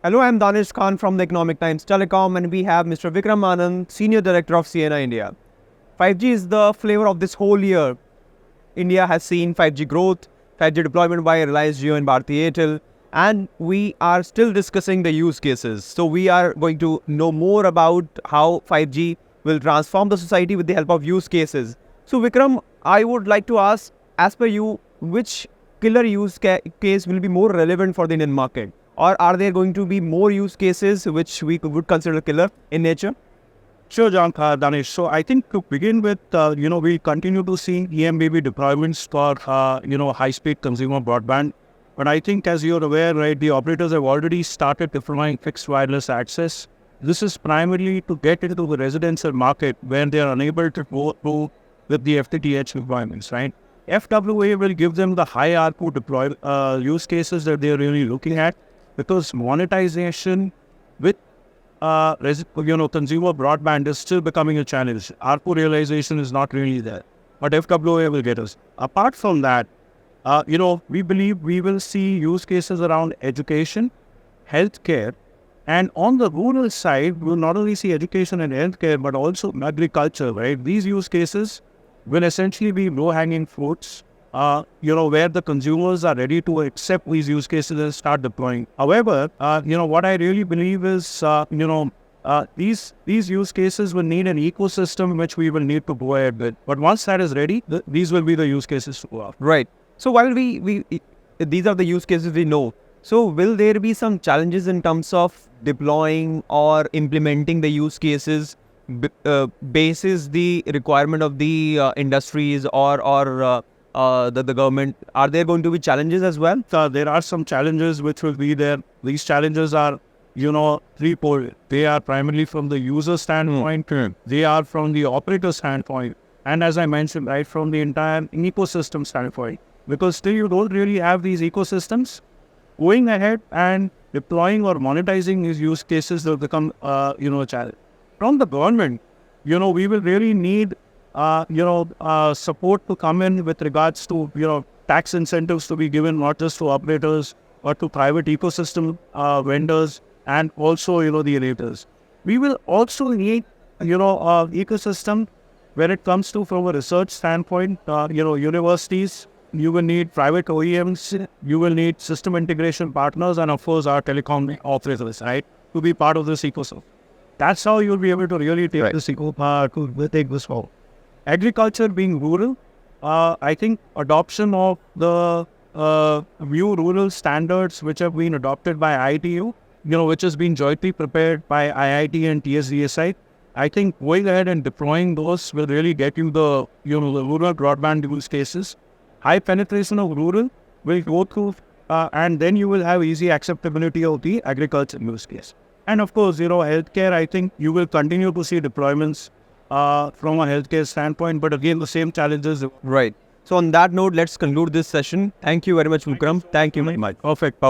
Hello, I'm Danish Khan from the Economic Times Telecom, and we have Mr. Vikram Anand, Senior Director of Ciena India. 5G is the flavor of this whole year. India has seen 5G growth, 5G deployment by Reliance Jio and Bharti Airtel, and we are still discussing the use cases. So we are going to know more about how 5G will transform the society with the help of use cases. So Vikram, I would like to ask, as per you, which killer use case will be more relevant for the Indian market? Or are there going to be more use cases which we would consider killer in nature? Sure, John, Danish. So I think to begin with, we continue to see EMBB deployments for, high-speed consumer broadband. But I think, as you're aware, right, the operators have already started deploying fixed wireless access. This is primarily to get into the residential market where they are unable to go through with the FTTH requirements, right? FWA will give them the high ARPU use cases that they're really looking at, because monetization with consumer broadband is still becoming a challenge. ARPU realization is not really there, but FWA will get us. Apart from that, we believe we will see use cases around education, healthcare, and on the rural side, we will not only see education and healthcare, but also agriculture, right? These use cases will essentially be low-hanging fruits, where the consumers are ready to accept these use cases and start deploying. However, what I really believe is, these use cases will need an ecosystem which we will need to go ahead with. But once that is ready, these will be the use cases to go after. Right. So while these are the use cases we know. So will there be some challenges in terms of deploying or implementing the use cases basis the requirement of the industries or the government? Are there going to be challenges as well? There are some challenges which will be there. These challenges are, threefold. They are primarily from the user standpoint. They are from the operator standpoint. And as I mentioned, right, from the entire ecosystem standpoint. Because still you don't really have these ecosystems. Going ahead and deploying or monetizing these use cases will become, a challenge. From the government, we will really need support to come in with regards to, tax incentives to be given not just to operators, but to private ecosystem vendors and also, the operators. We will also need, ecosystem when it comes to from a research standpoint, universities. You will need private OEMs, you will need system integration partners, and of course our telecom operators, right, to be part of this ecosystem. That's how you'll be able to really take this take this forward. Agriculture being rural, I think adoption of the new rural standards which have been adopted by IITU, which has been jointly prepared by IIT and TSDSI. I think going ahead and deploying those will really get you the rural broadband use cases. High penetration of rural will go through, and then you will have easy acceptability of the agriculture use case. And of course, healthcare, I think you will continue to see deployments from a healthcare standpoint, but again, the same challenges. Right. So on that note, let's conclude this session. Thank you very much, Vikram. Thank you very much. Perfect.